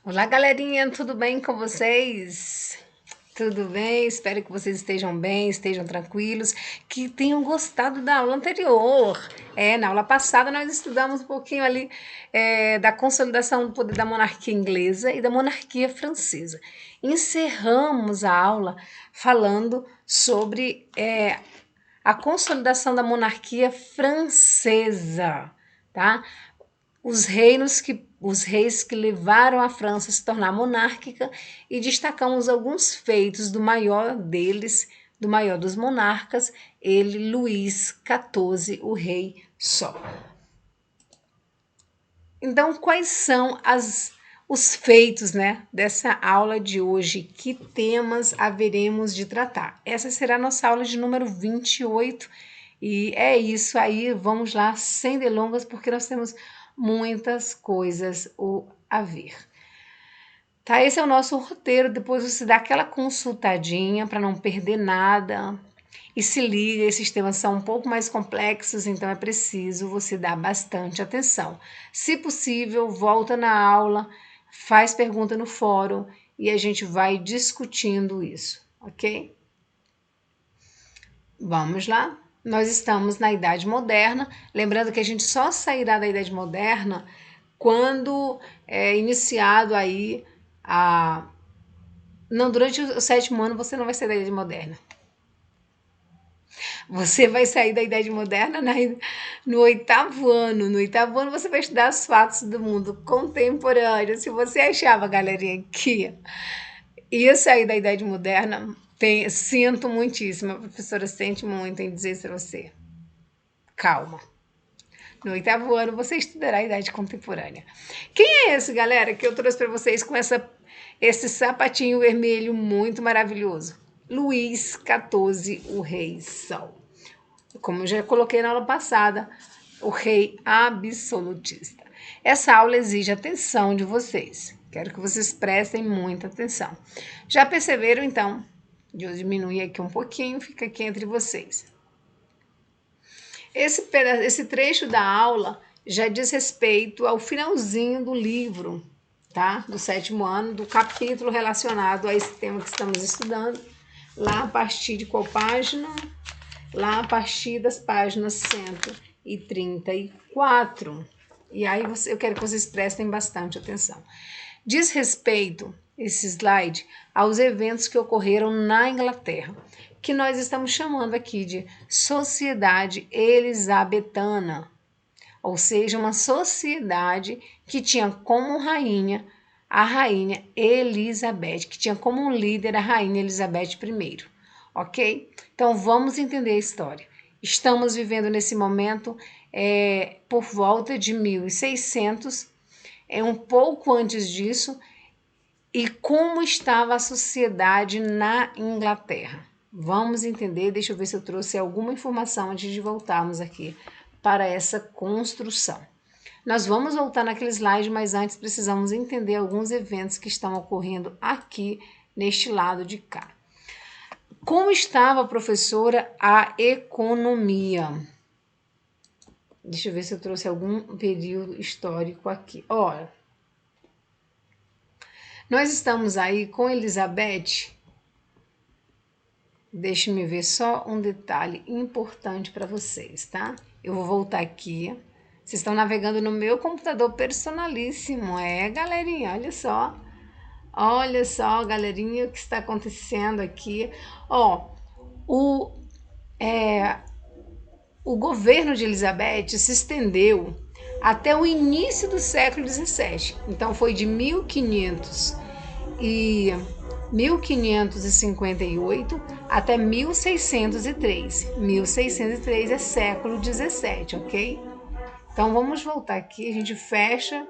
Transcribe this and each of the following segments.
Olá, galerinha, tudo bem com vocês? Tudo bem? Espero que vocês estejam bem, estejam tranquilos, que tenham gostado da aula anterior. Na aula passada nós estudamos um pouquinho ali da consolidação do poder da monarquia inglesa e da monarquia francesa. Encerramos a aula falando sobre a consolidação da monarquia francesa, tá? Os reis que levaram a França a se tornar monárquica e destacamos alguns feitos do maior deles, do maior dos monarcas, ele, Luís XIV, o rei Sol. Então, quais são os feitos, né, dessa aula de hoje? Que temas haveremos de tratar? Essa será a nossa aula de número 28 e é isso aí, vamos lá, sem delongas, porque nós temos muitas coisas a ver. Tá, esse é o nosso roteiro, depois você dá aquela consultadinha para não perder nada. E se liga, esses temas são um pouco mais complexos, então é preciso você dar bastante atenção. Se possível, volta na aula, faz pergunta no fórum e a gente vai discutindo isso, ok? Vamos lá? Nós estamos na Idade Moderna, lembrando que a gente só sairá da Idade Moderna quando é iniciado aí a... Não, durante o 7º ano você não vai sair da Idade Moderna. Você vai sair da Idade Moderna no 8º ano. No 8º ano você vai estudar os fatos do mundo contemporâneo. Se você achava, galerinha, que ia sair da Idade Moderna, sinto muitíssimo. A professora sente muito em dizer isso para você. Calma. No 8º ano você estudará a Idade Contemporânea. Quem é esse, galera, que eu trouxe para vocês com esse sapatinho vermelho muito maravilhoso? Luís XIV, o Rei Sol. Como eu já coloquei na aula passada, o rei absolutista. Essa aula exige atenção de vocês. Quero que vocês prestem muita atenção. Já perceberam, então? Eu diminuir aqui um pouquinho, fica aqui entre vocês. Esse trecho da aula já diz respeito ao finalzinho do livro, tá? Do 7º ano, do capítulo relacionado a esse tema que estamos estudando. Lá a partir de qual página? Lá a partir das páginas 134. E aí eu quero que vocês prestem bastante atenção. Diz respeito, esse slide, aos eventos que ocorreram na Inglaterra, que nós estamos chamando aqui de Sociedade Elizabetana, ou seja, uma sociedade que tinha como rainha a rainha Elizabeth, que tinha como líder a rainha Elizabeth I. Ok? Então vamos entender a história. Estamos vivendo nesse momento por volta de 1600, um pouco antes disso, e como estava a sociedade na Inglaterra. Vamos entender, deixa eu ver se eu trouxe alguma informação antes de voltarmos aqui para essa construção. Nós vamos voltar naquele slide, mas antes precisamos entender alguns eventos que estão ocorrendo aqui neste lado de cá. Como estava, professora, a economia? Deixa eu ver se eu trouxe algum período histórico aqui. Olha, nós estamos aí com Elizabeth. Deixe-me ver só um detalhe importante para vocês, tá? Eu vou voltar aqui. Vocês estão navegando no meu computador personalíssimo. Galerinha, olha só. Olha só, galerinha, o que está acontecendo aqui. O governo de Elizabeth se estendeu até o início do século XVII. Então, foi de 1558 até 1603. 1603 é século XVII, ok? Então, vamos voltar aqui, a gente fecha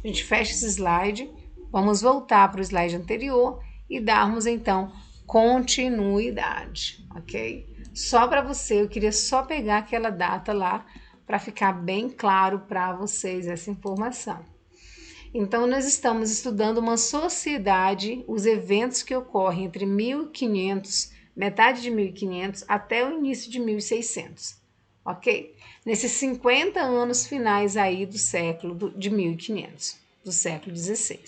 esse slide, vamos voltar para o slide anterior e darmos, então, continuidade, ok? Só para você, eu queria só pegar aquela data lá para ficar bem claro para vocês essa informação. Então, nós estamos estudando uma sociedade, os eventos que ocorrem entre 1500, metade de 1500 até o início de 1600, ok? Nesses 50 anos finais aí do século de 1500, do século XVI.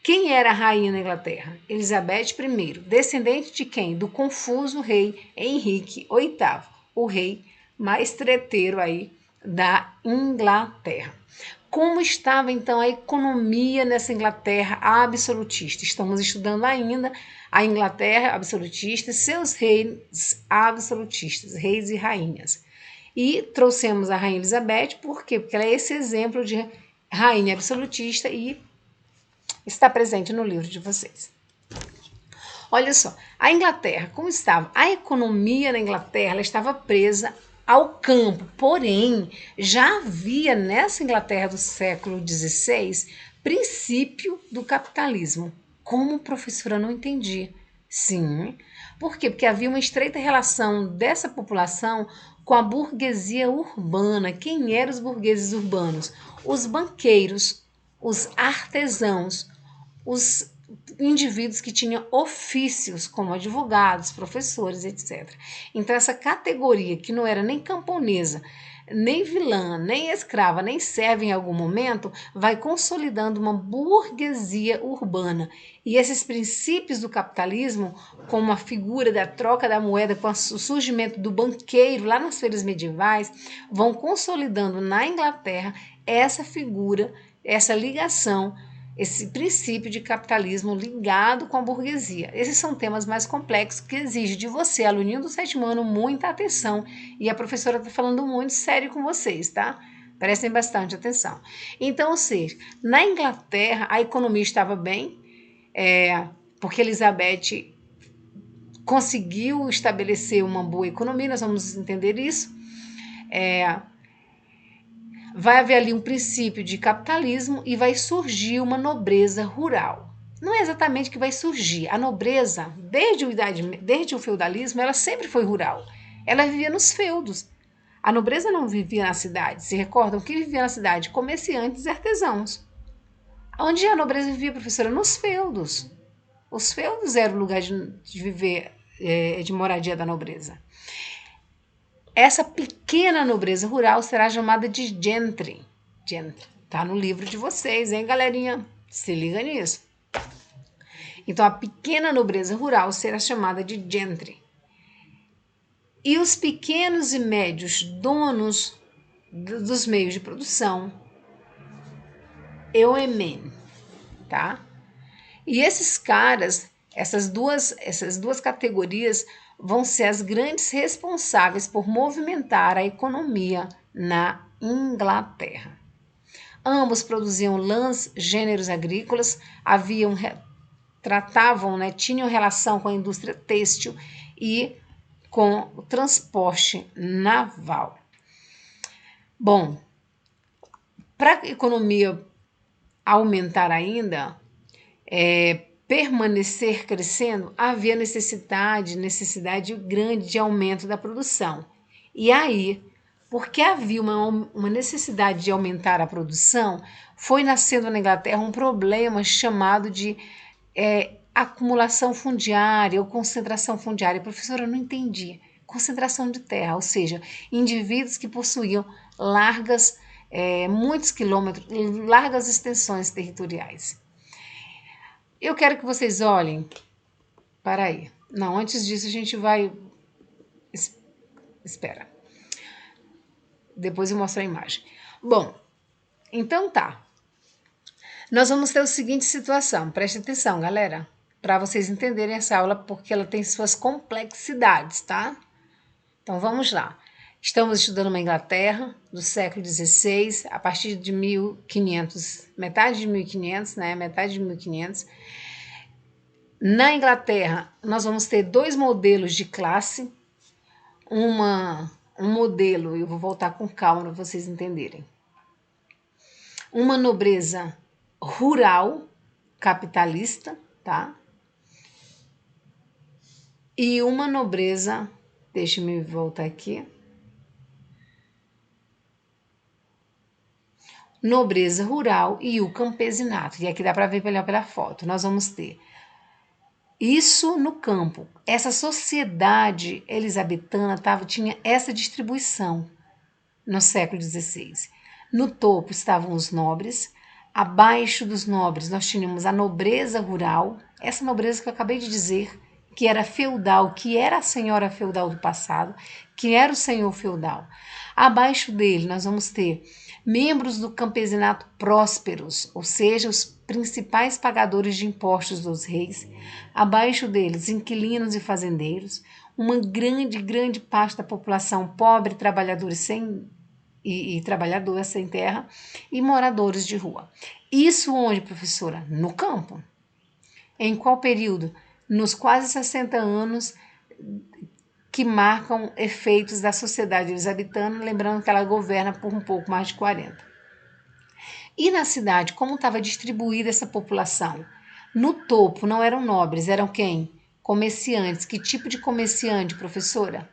Quem era a rainha na Inglaterra? Elizabeth I, descendente de quem? Do confuso rei Henrique VIII, o rei mais treteiro aí da Inglaterra. Como estava então a economia nessa Inglaterra absolutista? Estamos estudando ainda a Inglaterra absolutista e seus reis absolutistas, reis e rainhas. E trouxemos a rainha Elizabeth, por quê? Porque ela é esse exemplo de rainha absolutista e está presente no livro de vocês. Olha só, a Inglaterra, como estava? A economia na Inglaterra ela estava presa ao campo, porém, já havia nessa Inglaterra do século XVI princípio do capitalismo. Como professora não entendi. Sim, por quê? Porque havia uma estreita relação dessa população com a burguesia urbana. Quem eram os burgueses urbanos? Os banqueiros, os artesãos, os indivíduos que tinham ofícios como advogados, professores, etc. Então essa categoria que não era nem camponesa, nem vilã, nem escrava, nem serva em algum momento, vai consolidando uma burguesia urbana. E esses princípios do capitalismo, como a figura da troca da moeda com o surgimento do banqueiro lá nas feiras medievais, vão consolidando na Inglaterra essa figura, essa ligação, esse princípio de capitalismo ligado com a burguesia. Esses são temas mais complexos que exigem de você, aluninho do 7º ano, muita atenção. E a professora está falando muito sério com vocês, tá? Prestem bastante atenção. Então, ou seja, na Inglaterra a economia estava bem, porque Elizabeth conseguiu estabelecer uma boa economia, nós vamos entender isso. Vai haver ali um princípio de capitalismo e vai surgir uma nobreza rural. Não é exatamente que vai surgir. A nobreza, desde o feudalismo, ela sempre foi rural. Ela vivia nos feudos. A nobreza não vivia na cidade. Se recordam que vivia na cidade? Comerciantes e artesãos. Onde a nobreza vivia, professora? Nos feudos. Os feudos eram o lugar de viver, de moradia da nobreza. Essa pequena nobreza rural será chamada de gentry. Gentry. Tá no livro de vocês, hein, galerinha? Se liga nisso. Então, a pequena nobreza rural será chamada de gentry. E os pequenos e médios donos dos meios de produção, yeomen, tá? E esses caras, essas duas categorias vão ser as grandes responsáveis por movimentar a economia na Inglaterra. Ambos produziam lãs, gêneros agrícolas, tinham relação com a indústria têxtil e com o transporte naval. Bom, para a economia aumentar ainda, permanecer crescendo, havia necessidade grande de aumento da produção. E aí, porque havia uma necessidade de aumentar a produção, foi nascendo na Inglaterra um problema chamado de acumulação fundiária ou concentração fundiária. Professora, eu não entendi. Concentração de terra, ou seja, indivíduos que possuíam muitos quilômetros, largas extensões territoriais. Eu quero que vocês olhem. Para aí. Não, antes disso a gente vai. Espera. Depois eu mostro a imagem. Bom, então tá. Nós vamos ter a seguinte situação. Preste atenção, galera, para vocês entenderem essa aula, porque ela tem suas complexidades, tá? Então vamos lá. Estamos estudando uma Inglaterra do século XVI, a partir de 1500, metade de 1500, né? Metade de 1500. Na Inglaterra, nós vamos ter dois modelos de classe. Um modelo, eu vou voltar com calma para vocês entenderem. Uma nobreza rural, capitalista, tá? E uma nobreza, deixa-me voltar aqui. Nobreza rural e o campesinato. E aqui dá para ver pela foto. Nós vamos ter isso no campo. Essa sociedade elisabetana tinha essa distribuição no século XVI. No topo estavam os nobres, Abaixo dos nobres, nós tínhamos a nobreza rural, essa nobreza que eu acabei de dizer, que era feudal, que era a senhora feudal do passado, que era o senhor feudal. Abaixo dele, nós vamos ter membros do campesinato prósperos, ou seja, os principais pagadores de impostos dos reis. Abaixo deles, inquilinos e fazendeiros. Uma grande parte da população pobre, trabalhadores e trabalhadoras sem terra e moradores de rua. Isso onde, professora? No campo. Em qual período? Nos quase 60 anos que marcam efeitos da sociedade elisabetana, lembrando que ela governa por um pouco mais de 40. E na cidade, como estava distribuída essa população? No topo não eram nobres, eram quem? Comerciantes. Que tipo de comerciante, professora?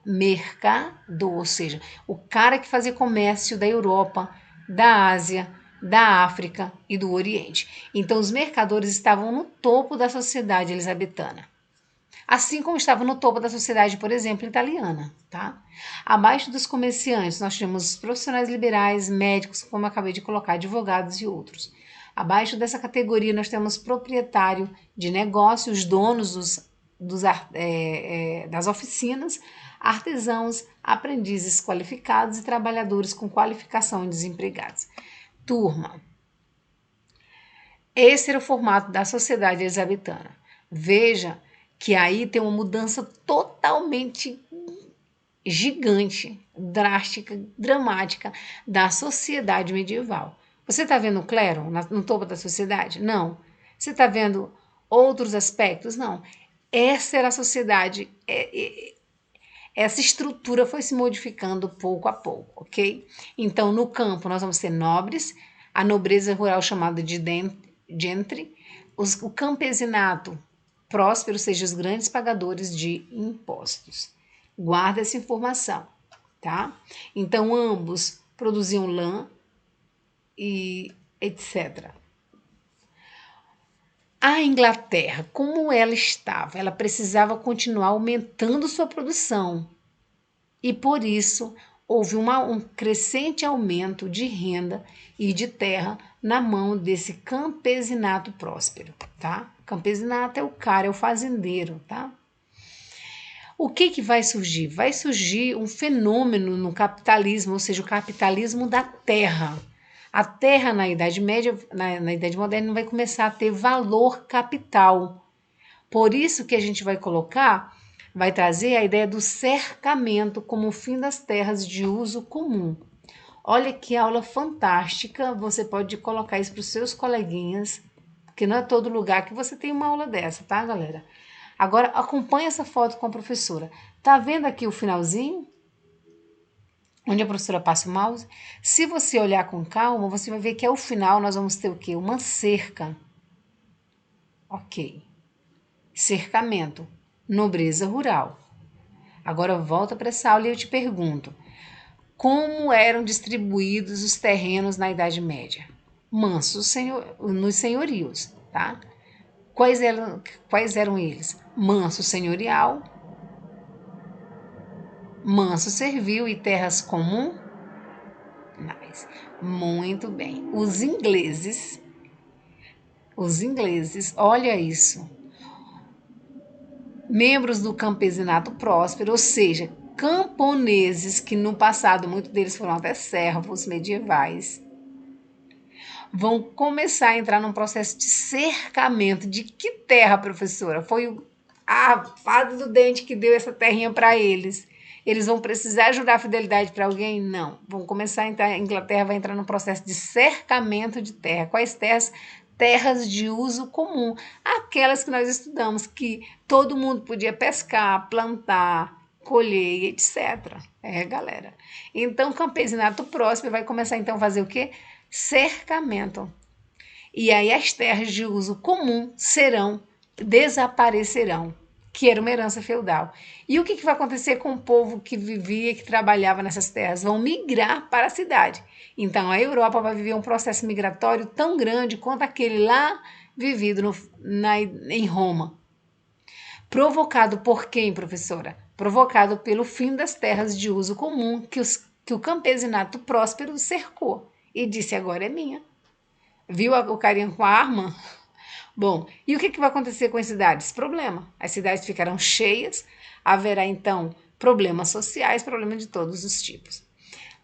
Mercador, ou seja, o cara que fazia comércio da Europa, da Ásia, da África e do Oriente. Então, os mercadores estavam no topo da sociedade elisabetana. Assim como estava no topo da sociedade, por exemplo, italiana, tá? Abaixo dos comerciantes, nós temos profissionais liberais, médicos, como eu acabei de colocar, advogados e outros. Abaixo dessa categoria, nós temos proprietário de negócios, donos das oficinas, artesãos, aprendizes qualificados e trabalhadores com qualificação e desempregados. Turma, esse era o formato da sociedade elisabetana. Veja que aí tem uma mudança totalmente gigante, drástica, dramática da sociedade medieval. Você está vendo o clero no topo da sociedade? Não. Você está vendo outros aspectos? Não. Essa era a sociedade, essa estrutura foi se modificando pouco a pouco, ok? Então, no campo, nós vamos ter nobres, a nobreza rural chamada de gentry, o campesinato próspero, ou seja, os grandes pagadores de impostos. Guarda essa informação, tá? Então, ambos produziam lã e etc. A Inglaterra, como ela estava? Ela precisava continuar aumentando sua produção. E por isso houve um crescente aumento de renda e de terra na mão desse campesinato próspero, tá? Campesinato é o cara, é o fazendeiro, tá? O que vai surgir? Vai surgir um fenômeno no capitalismo, ou seja, o capitalismo da terra. A terra na Idade Média, na Idade Moderna, vai começar a ter valor capital. Por isso que a gente vai trazer a ideia do cercamento como o fim das terras de uso comum. Olha que aula fantástica, você pode colocar isso para os seus coleguinhas, porque não é todo lugar que você tem uma aula dessa, tá, galera? Agora, acompanhe essa foto com a professora. Tá vendo aqui o finalzinho? Onde a professora passa o mouse? Se você olhar com calma, você vai ver que ao final nós vamos ter o quê? Uma cerca. Ok. Cercamento. Nobreza rural. Agora volta para essa aula e eu te pergunto: como eram distribuídos os terrenos na Idade Média? Mansos nos senhorios, tá? Quais eram eles? Manso senhorial, manso servil e terras comuns? Muito bem. Os ingleses, olha isso, membros do campesinato próspero, ou seja, camponeses que no passado muitos deles foram até servos medievais, vão começar a entrar num processo de cercamento. De que terra, professora? Foi a fada do dente que deu essa terrinha para eles. Eles vão precisar jurar fidelidade para alguém? Não. Vão começar a entrar, a Inglaterra vai entrar num processo de cercamento de terra. Quais terras? Terras de uso comum. Aquelas que nós estudamos, que todo mundo podia pescar, plantar, colher, etc. Galera. Então, o campesinato próspero vai começar então a fazer o quê? Cercamento. E aí as terras de uso comum desaparecerão, que era uma herança feudal. E o que vai acontecer com o povo que vivia, que trabalhava nessas terras? Vão migrar para a cidade. Então a Europa vai viver um processo migratório tão grande quanto aquele lá vivido em Roma. Provocado por quem, professora? Provocado pelo fim das terras de uso comum que o campesinato próspero cercou e disse: agora é minha. Viu o carinha com a arma? Bom, e o que vai acontecer com as cidades? Problema. As cidades ficarão cheias, haverá então problemas sociais, problemas de todos os tipos.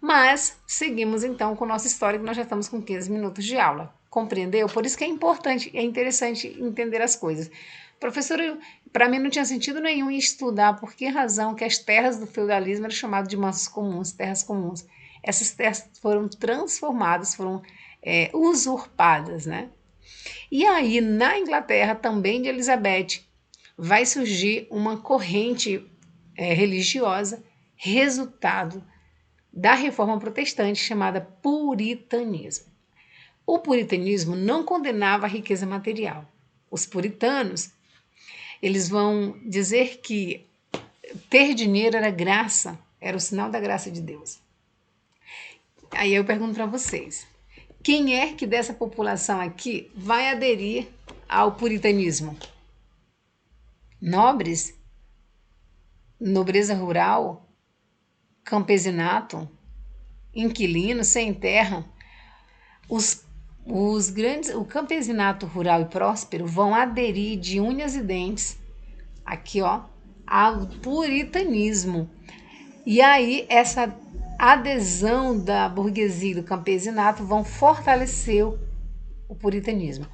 Mas seguimos então com nossa história, que nós já estamos com 15 minutos de aula. Compreendeu? Por isso que é importante, é interessante entender as coisas. Professora, para mim não tinha sentido nenhum em estudar por que razão que as terras do feudalismo eram chamadas de mansos comuns, terras comuns. Essas terras foram transformadas, foram usurpadas, né? E aí, na Inglaterra, também de Elizabeth, vai surgir uma corrente religiosa, resultado da reforma protestante chamada puritanismo. O puritanismo não condenava a riqueza material. Os puritanos, eles vão dizer que ter dinheiro era graça, era o sinal da graça de Deus. Aí eu pergunto para vocês, quem é que dessa população aqui vai aderir ao puritanismo? Nobres? Nobreza rural? Campesinato? Inquilinos sem terra? O campesinato rural e próspero vão aderir de unhas e dentes, aqui ó, ao puritanismo. E aí essa adesão da burguesia e do campesinato vão fortalecer o puritanismo.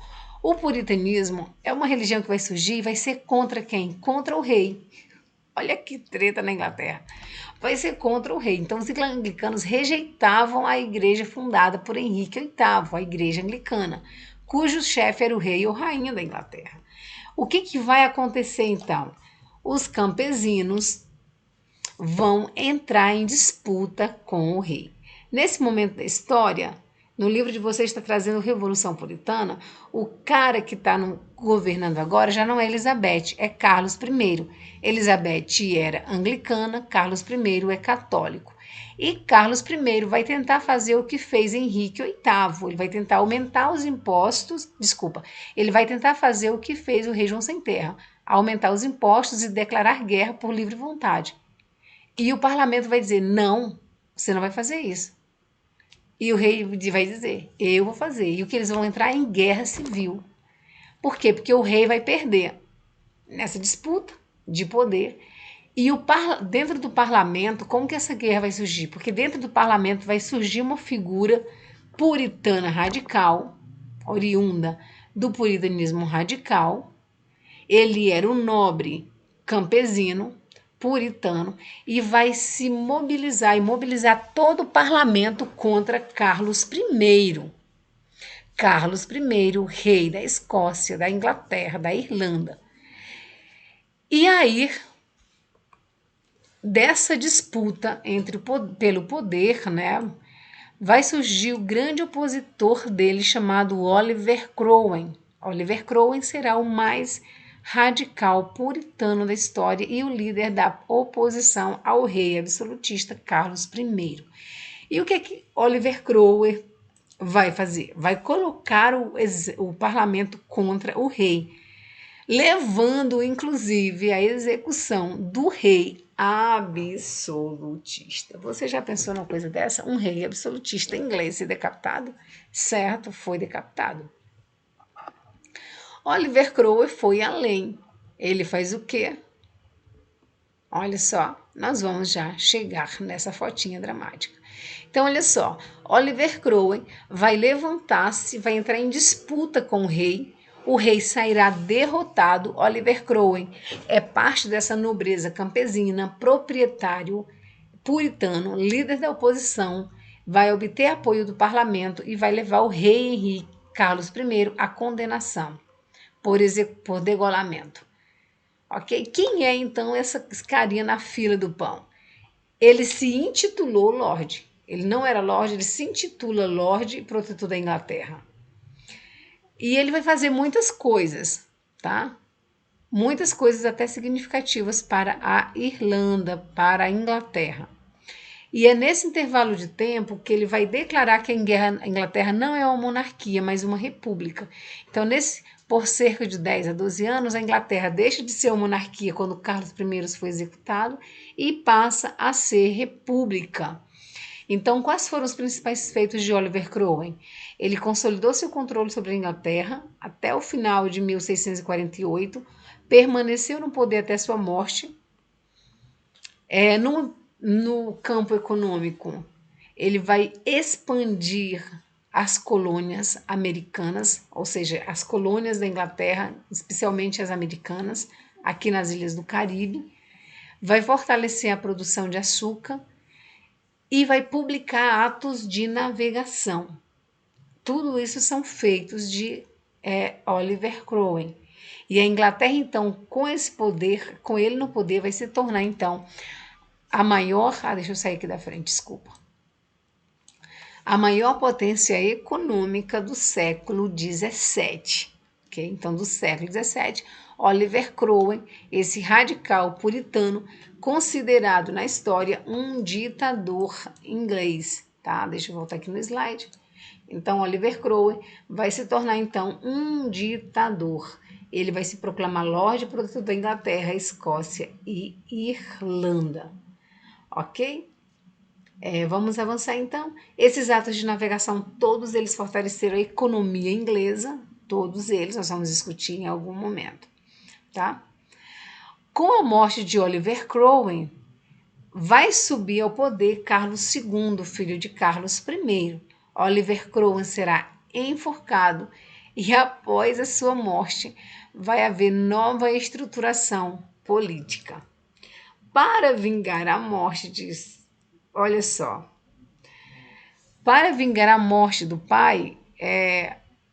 O puritanismo é uma religião que vai surgir e vai ser contra quem? Contra o rei. Olha que treta na Inglaterra. Vai ser contra o rei. Então, os anglicanos rejeitavam a igreja fundada por Henrique VIII, a igreja anglicana, cujo chefe era o rei ou rainha da Inglaterra. O que vai acontecer então? Os campesinos vão entrar em disputa com o rei. Nesse momento da história, no livro de vocês está trazendo Revolução Puritana, o cara que está governando agora já não é Elizabeth, é Carlos I. Elizabeth era anglicana, Carlos I é católico. E Carlos I vai tentar fazer o que fez Henrique VIII, ele vai tentar aumentar os impostos, ele vai tentar fazer o que fez o rei João Sem Terra, aumentar os impostos e declarar guerra por livre vontade. E o parlamento vai dizer, não, você não vai fazer isso. E o rei vai dizer, eu vou fazer. E o que eles vão entrar em guerra civil. Por quê? Porque o rei vai perder nessa disputa de poder. E dentro do parlamento, como que essa guerra vai surgir? Porque dentro do parlamento vai surgir uma figura puritana radical, oriunda do puritanismo radical. Ele era um nobre campesino, puritano, e vai se mobilizar e mobilizar todo o parlamento contra Carlos I. Carlos I, rei da Escócia, da Inglaterra, da Irlanda. E aí, dessa disputa pelo poder, né, vai surgir o grande opositor dele chamado Oliver Cromwell. Oliver Cromwell será o mais radical puritano da história e o líder da oposição ao rei absolutista Carlos I. E o que Oliver Cromwell vai fazer? Vai colocar o parlamento contra o rei, levando inclusive à execução do rei absolutista. Você já pensou numa coisa dessa? Um rei absolutista inglês ser decapitado? Certo, foi decapitado. Oliver Cromwell foi além. Ele faz o quê? Olha só, nós vamos já chegar nessa fotinha dramática. Então, olha só, Oliver Cromwell vai levantar-se, vai entrar em disputa com o rei sairá derrotado. Oliver Cromwell é parte dessa nobreza campesina, proprietário, puritano, líder da oposição, vai obter apoio do parlamento e vai levar o rei Henrique Carlos I à condenação por degolamento. Ok? Quem é então essa carinha na fila do pão? Ele se intitulou Lorde. Ele não era Lorde, ele se intitula Lorde e Protetor da Inglaterra. E ele vai fazer muitas coisas, tá? Muitas coisas até significativas para a Irlanda, para a Inglaterra. E é nesse intervalo de tempo que ele vai declarar que a Inglaterra não é uma monarquia, mas uma república. Então, por cerca de 10 a 12 anos, a Inglaterra deixa de ser uma monarquia quando Carlos I foi executado e passa a ser república. Então, quais foram os principais feitos de Oliver Cromwell? Ele consolidou seu controle sobre a Inglaterra até o final de 1648, permaneceu no poder até sua morte. No campo econômico, ele vai expandir as colônias americanas, ou seja, as colônias da Inglaterra, especialmente as americanas, aqui nas ilhas do Caribe, vai fortalecer a produção de açúcar e vai publicar atos de navegação. Tudo isso são feitos de Oliver Cromwell. E a Inglaterra, então, com esse poder, com ele no poder, vai se tornar, então, a maior... deixa eu sair aqui da frente, desculpa. A maior potência econômica do século XVII. Okay? Então, do século XVII, Oliver Cromwell, esse radical puritano, considerado na história um ditador inglês. Tá? Deixa eu voltar aqui no slide. Então, Oliver Cromwell vai se tornar, então, um ditador. Ele vai se proclamar Lorde Protetor da Inglaterra, Escócia e Irlanda. Ok? Vamos avançar, então. Esses atos de navegação, todos eles fortaleceram a economia inglesa. Todos eles, nós vamos discutir em algum momento. Tá? Com a morte de Oliver Cromwell, vai subir ao poder Carlos II, filho de Carlos I. Oliver Cromwell será enforcado e após a sua morte vai haver nova estruturação política. Para vingar a morte olha só, para vingar a morte do pai,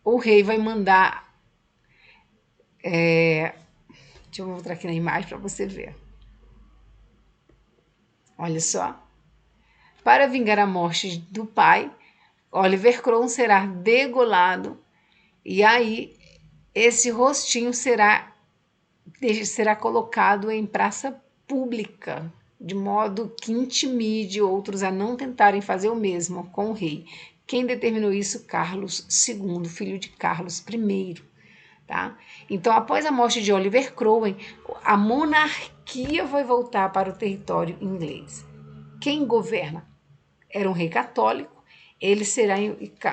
o rei vai mandar, deixa eu mostrar aqui na imagem para você ver. Olha só, para vingar a morte do pai, Oliver Cromwell será degolado e aí esse rostinho será colocado em praça pública, de modo que intimide outros a não tentarem fazer o mesmo com o rei. Quem determinou isso? Carlos II, filho de Carlos I. Tá? Então, após a morte de Oliver Cromwell, a monarquia vai voltar para o território inglês. Quem governa? Era um rei católico,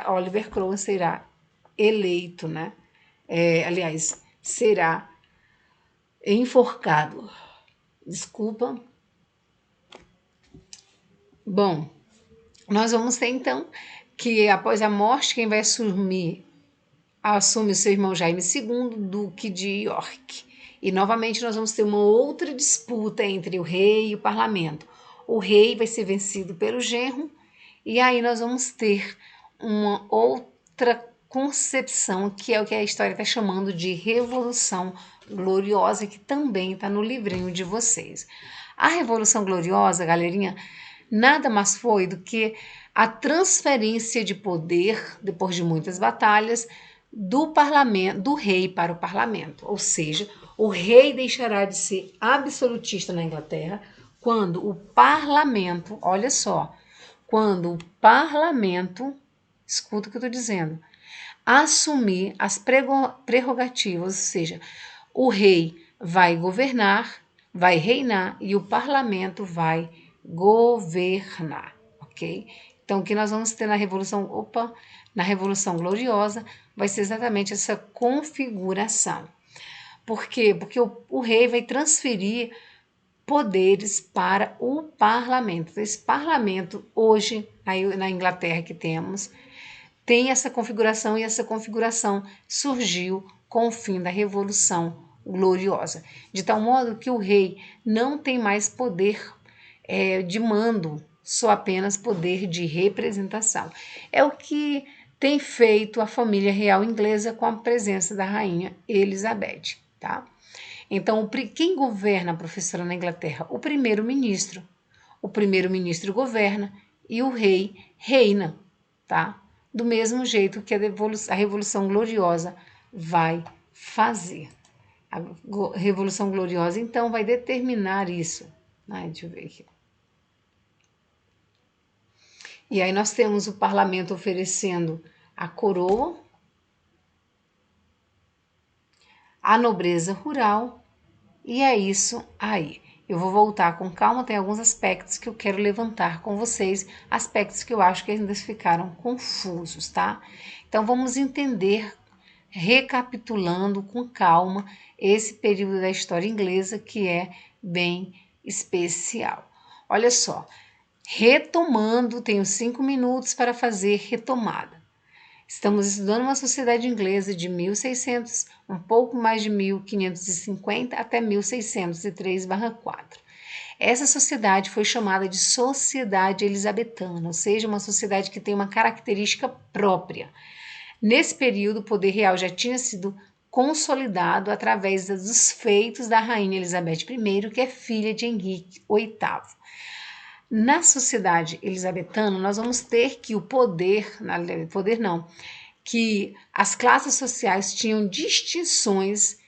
Oliver Cromwell será eleito, né? Será enforcado. Desculpa. Bom, nós vamos ter então que após a morte, quem vai assume o seu irmão Jaime II, Duque de York. E novamente nós vamos ter uma outra disputa entre o rei e o parlamento. O rei vai ser vencido pelo genro, e aí nós vamos ter uma outra concepção, que é o que a história está chamando de Revolução Gloriosa, que também está no livrinho de vocês. A Revolução Gloriosa, galerinha, nada mais foi do que a transferência de poder, depois de muitas batalhas, do parlamento, do rei para o parlamento. Ou seja, o rei deixará de ser absolutista na Inglaterra quando o parlamento, olha só, quando o parlamento, escuta o que eu estou dizendo, assumir as prerrogativas, ou seja, o rei vai governar, vai reinar e o parlamento vai governar, ok? Então, o que nós vamos ter na Revolução Gloriosa vai ser exatamente essa configuração. Por quê? Porque o rei vai transferir poderes para o parlamento. Esse parlamento, hoje, na Inglaterra que tem essa configuração, e essa configuração surgiu com o fim da Revolução Gloriosa, de tal modo que o rei não tem mais poder de mando, só apenas poder de representação. É o que tem feito a família real inglesa com a presença da rainha Elizabeth, tá? Então, quem governa, professora, na Inglaterra? O primeiro-ministro. O primeiro-ministro governa e o rei reina, tá? Do mesmo jeito que a Revolução Gloriosa vai fazer. A Revolução Gloriosa, então, vai determinar isso. Deixa eu ver aqui. E aí nós temos o parlamento oferecendo a coroa, a nobreza rural, e é isso aí. Eu vou voltar com calma, tem alguns aspectos que eu quero levantar com vocês, aspectos que eu acho que ainda ficaram confusos, tá? Então vamos entender, recapitulando com calma, esse período da história inglesa que é bem especial. Olha só, retomando, tenho 5 minutos para fazer retomada. Estamos estudando uma sociedade inglesa de 1600, um pouco mais de 1550 até 1603/4. Essa sociedade foi chamada de Sociedade Elisabetana, ou seja, uma sociedade que tem uma característica própria. Nesse período, o poder real já tinha sido consolidado através dos feitos da rainha Elizabeth I, que é filha de Henrique VIII. Na sociedade elisabetana, nós vamos ter que que as classes sociais tinham distinções,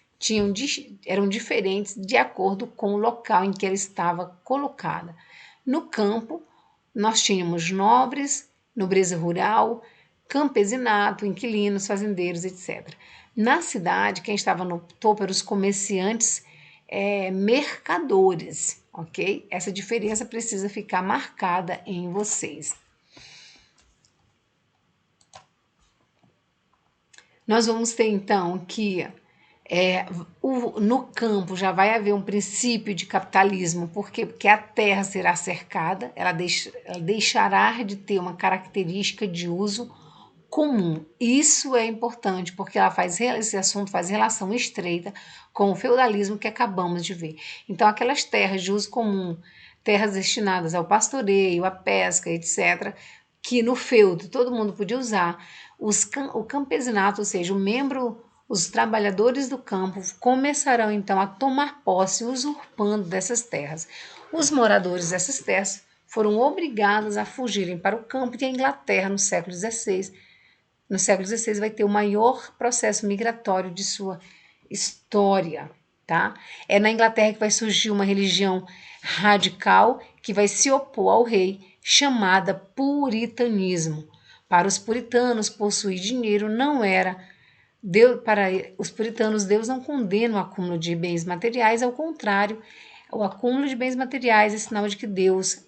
eram diferentes de acordo com o local em que ela estava colocada. No campo, nós tínhamos nobres, nobreza rural, campesinato, inquilinos, fazendeiros, etc. Na cidade, quem estava no topo eram os comerciantes, mercadores, ok? Essa diferença precisa ficar marcada em vocês. Nós vamos ter então que no campo já vai haver um princípio de capitalismo, porque a terra será cercada, ela deixará de ter uma característica de uso comum. Isso é importante, porque esse assunto faz relação estreita com o feudalismo que acabamos de ver. Então, aquelas terras de uso comum, terras destinadas ao pastoreio, à pesca, etc., que no feudo todo mundo podia usar, o campesinato, ou seja, os trabalhadores do campo começarão então a tomar posse, usurpando dessas terras. Os moradores dessas terras foram obrigados a fugirem para o campo, e a Inglaterra, no século XVI, vai ter o maior processo migratório de sua história, tá? É na Inglaterra que vai surgir uma religião radical que vai se opor ao rei, chamada puritanismo. Para os puritanos, possuir dinheiro não era para os puritanos, Deus não condena o acúmulo de bens materiais, ao contrário, o acúmulo de bens materiais é sinal de que Deus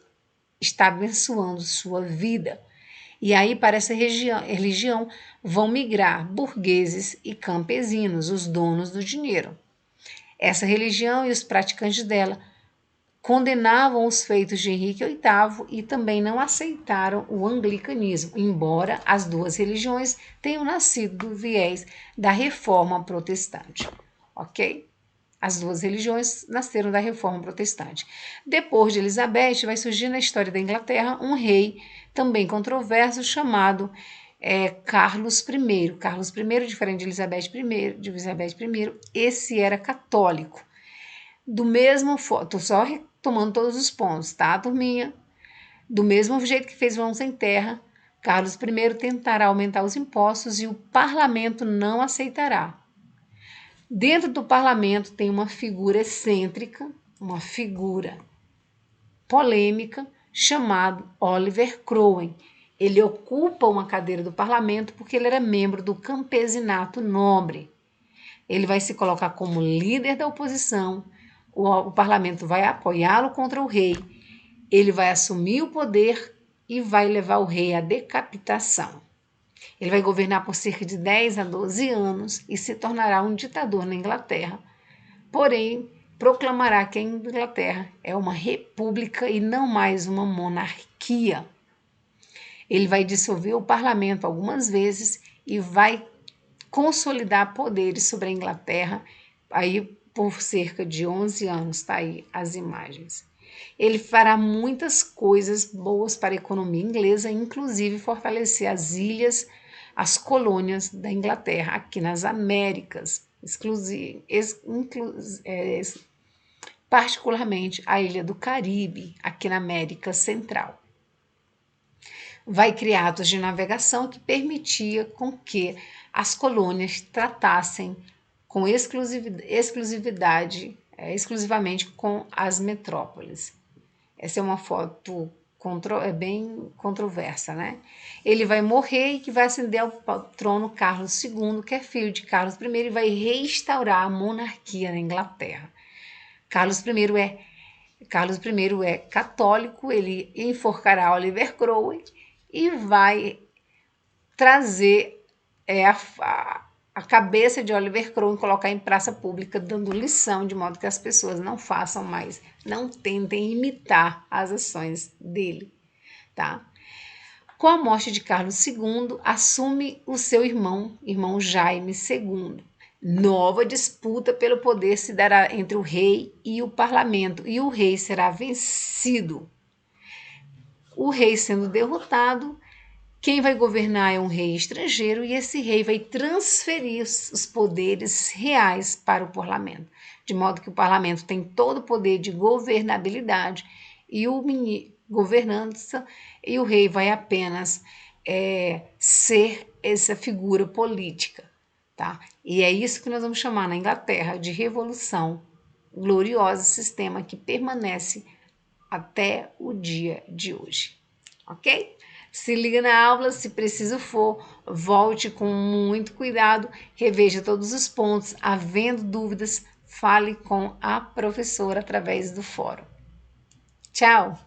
está abençoando sua vida. E aí, para essa religião, vão migrar burgueses e campesinos, os donos do dinheiro. Essa religião e os praticantes dela condenavam os feitos de Henrique VIII e também não aceitaram o anglicanismo, embora as duas religiões tenham nascido do viés da reforma protestante, ok? As duas religiões nasceram da reforma protestante. Depois de Elizabeth, vai surgir na história da Inglaterra um rei também controverso chamado Carlos I. Carlos I, diferente de Elizabeth I, esse era católico. Do mesmo, estou só retomando todos os pontos, tá, turminha? Do mesmo jeito que fez Mão Sem Terra, Carlos I tentará aumentar os impostos e o parlamento não aceitará. Dentro do parlamento tem uma figura excêntrica, uma figura polêmica, chamado Oliver Cromwell. Ele ocupa uma cadeira do parlamento porque ele era membro do campesinato nobre. Ele vai se colocar como líder da oposição, o parlamento vai apoiá-lo contra o rei, ele vai assumir o poder e vai levar o rei à decapitação. Ele vai governar por cerca de 10 a 12 anos e se tornará um ditador na Inglaterra. Porém, proclamará que a Inglaterra é uma república e não mais uma monarquia. Ele vai dissolver o parlamento algumas vezes e vai consolidar poderes sobre a Inglaterra aí por cerca de 11 anos, tá aí as imagens. Ele fará muitas coisas boas para a economia inglesa, inclusive fortalecer as ilhas, as colônias da Inglaterra aqui nas Américas, particularmente a ilha do Caribe, aqui na América Central. Vai criar atos de navegação que permitia com que as colônias tratassem com exclusivamente com as metrópoles. Essa é uma foto bem controversa, né? Ele vai morrer e que vai ascender ao trono Carlos II, que é filho de Carlos I, e vai restaurar a monarquia na Inglaterra. Carlos I Carlos I é católico, ele enforcará Oliver Cromwell e vai trazer a cabeça de Oliver Cromwell e colocar em praça pública, dando lição, de modo que as pessoas não façam mais, não tentem imitar as ações dele, tá? Com a morte de Carlos II, assume o seu irmão Jaime II. Nova disputa pelo poder se dará entre o rei e o parlamento, e o rei será vencido. O rei sendo derrotado, quem vai governar é um rei estrangeiro e esse rei vai transferir os poderes reais para o parlamento, de modo que o parlamento tem todo o poder de governabilidade e o governança, e o rei vai apenas ser essa figura política. Tá? E é isso que nós vamos chamar na Inglaterra de revolução gloriosa, sistema que permanece até o dia de hoje. Ok? Se liga na aula, se preciso for, volte com muito cuidado, reveja todos os pontos, havendo dúvidas, fale com a professora através do fórum. Tchau!